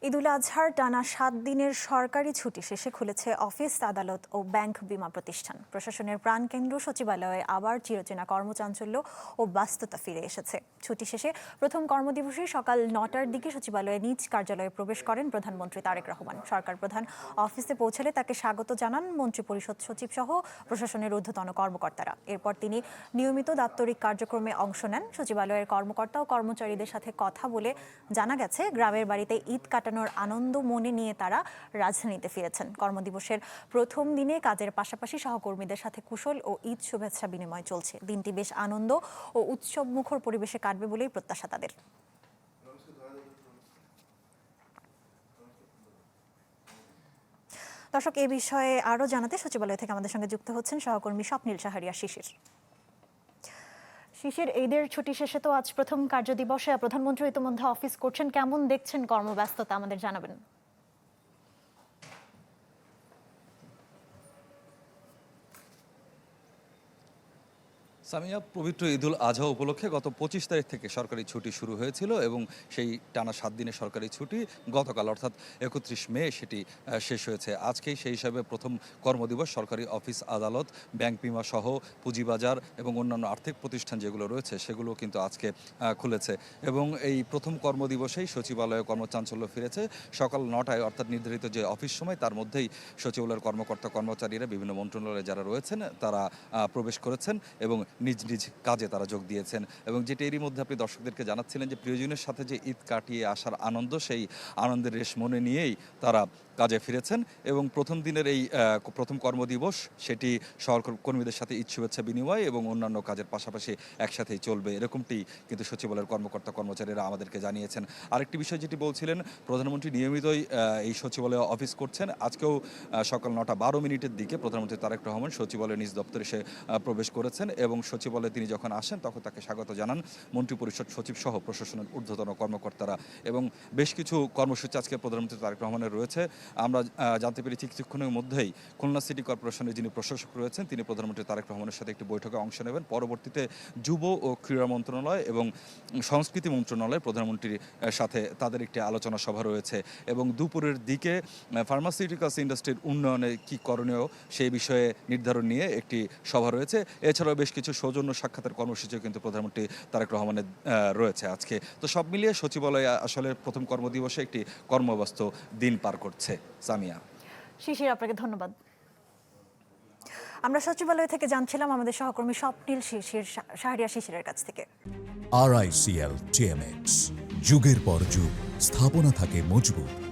ঈদুল আজহার টানা ৭ দিনের সরকারি ছুটি শেষে খুলেছে অফিস, আদালত ও ব্যাংক বিমা প্রতিষ্ঠান। প্রশাসনের প্রাণকেন্দ্র সচিবালয়ে আবার চিরচেনা কর্মচাঞ্চল্য ও ব্যস্ততা ফিরে এসেছে। ছুটি শেষে প্রথম কর্মদিবসে সকাল ৯টার দিকে সচিবালয়ে নিজ কার্যালয়ে প্রবেশ করেন প্রধানমন্ত্রী তারেক রহমান। সরকার প্রধান অফিসে পৌঁছালে তাকে স্বাগত জানান মন্ত্রিপরিষদ সচিব সহ প্রশাসনের ঊর্ধ্বতন কর্মকর্তারা। এরপর তিনি নিয়মিত দাপ্তরিক কার্যক্রমে অংশ নেন। সচিবালয়ের কর্মকর্তা ও কর্মচারীদের সাথে কথা বলে জানা গেছে, গ্রামের বাড়িতে ঈদ কাটানোর আনন্দ মনে নিয়ে তারা রাজধানীতে ফিরেছেন। কর্মদিবসের প্রথম দিনে কাজের পাশাপাশি সহকর্মীদের সাথে কুশল ও ঈদ শুভেচ্ছা বিনিময় চলছে। দিনটি বেশ আনন্দ ও উৎসব মুখর পরিবেশে কাটবে বলেই প্রত্যাশা তাদের। দর্শক, এ বিষয়ে আরও জানাতে সচিবালয় থেকে আমাদের সঙ্গে যুক্ত হচ্ছেন সহকর্মী স্বপ্নীল সাহারিয়া শিশির। শিশির, ঈদের ছুটি শেষে তো আজ প্রথম কার্যদিবসে প্রধানমন্ত্রী ইতিমধ্যে অফিস করছেন, কেমন দেখছেন কর্মব্যস্ততা আমাদের জানাবেন। সামিয়া, পবিত্র ঈদুল আজহা উপলক্ষে গত ২৫ তারিখ থেকে সরকারি ছুটি শুরু হয়েছিল এবং সেই টানা ৭ দিনের সরকারি ছুটি গতকাল অর্থাৎ ৩১ মে সেটি শেষ হয়েছে। আজকেই সেই হিসাবে প্রথম কর্মদিবস সরকারি অফিস, আদালত, ব্যাংক বিমা সহ পুঁজিবাজার এবং অন্যান্য আর্থিক প্রতিষ্ঠান যেগুলো রয়েছে সেগুলো কিন্তু আজকে খুলেছে এবং এই প্রথম কর্মদিবসেই সচিবালয়ে কর্মচাঞ্চল্য ফিরেছে। সকাল ৯টায় অর্থাৎ নির্ধারিত যে অফিস সময় তার মধ্যেই সচিবালয়ের কর্মকর্তা কর্মচারীরা বিভিন্ন মন্ত্রণালয়ে যারা রয়েছেন তারা প্রবেশ করেছেন এবং নিজ নিজ কাজে তারা যোগ দিয়েছেন। এবং যেটি এরই মধ্যে আপনি দর্শকদেরকে জানাচ্ছিলেন যে প্রিয়জনের সাথে যে ঈদ কাটিয়ে আসার আনন্দ, সেই আনন্দের রেশ মনে নিয়েই তারা কাজে ফিরেছেন এবং প্রথম দিনের এই প্রথম কর্মদিবস সেটি সহকর্মীদের সাথে ঈদ শুভেচ্ছা বিনিময় এবং অন্যান্য কাজের পাশাপাশি একসাথেই চলবে, এরকমটি কিন্তু সচিবালয়ের কর্মকর্তা কর্মচারীরা আমাদেরকে জানিয়েছেন। আরেকটি বিষয় যেটি বলছিলেন, প্রধানমন্ত্রী নিয়মিতই এই সচিবালয়ে অফিস করছেন। আজকেও সকাল ৯টা ১২ দিকে প্রধানমন্ত্রী তারেক রহমান সচিবালয়ের নিজ দপ্তরে এসে প্রবেশ করেছেন এবং সচিবালয়ে তিনি যখন আসেন তখন তাকে স্বাগত জানান মন্ত্রিপরিষদ সচিব সহ প্রশাসনের ঊর্ধ্বতন কর্মকর্তারা। এবং বেশ কিছু কর্মসূচি আজকে প্রধানমন্ত্রী তারেক রহমানের রয়েছে। আমরা জানতে পেরেছি কিছুক্ষণের মধ্যেই খুলনা সিটি কর্পোরেশনের যিনি প্রশাসক রয়েছেন তিনি প্রধানমন্ত্রী তারেক রহমানের সাথে একটি বৈঠকে অংশ নেবেন। পরবর্তীতে যুব ও ক্রীড়া মন্ত্রণালয় এবং সংস্কৃতি মন্ত্রণালয় প্রধানমন্ত্রীর সাথে তাদের একটি আলোচনা সভা রয়েছে এবং দুপুরের দিকে ফার্মাসিউটিক্যালস ইন্ডাস্ট্রির উন্নয়নে কী করণীয় সেই বিষয়ে নির্ধারণ নিয়ে একটি সভা রয়েছে। এছাড়াও বেশ কিছু সৌজন্য সাক্ষাতের কর্মসূচিও কিন্তু প্রধানমন্ত্রী তারেক রহমানের রয়েছে আজকে। তো সব মিলিয়ে সচিবালয়ে আসলে প্রথম কর্মদিবসে একটি কর্মব্যস্ত দিন পার করছে। সামিয়া। শিশির, আপনাকে ধন্যবাদ। আমরা সচিবালয় থেকে জানছিলাম আমাদের সহকর্মী স্বপ্নীল সাহারিয়া শিশিরের কাছ থেকে। RICL TMX, যুগের পর যুগ স্থাপনা থাকে মজবুত।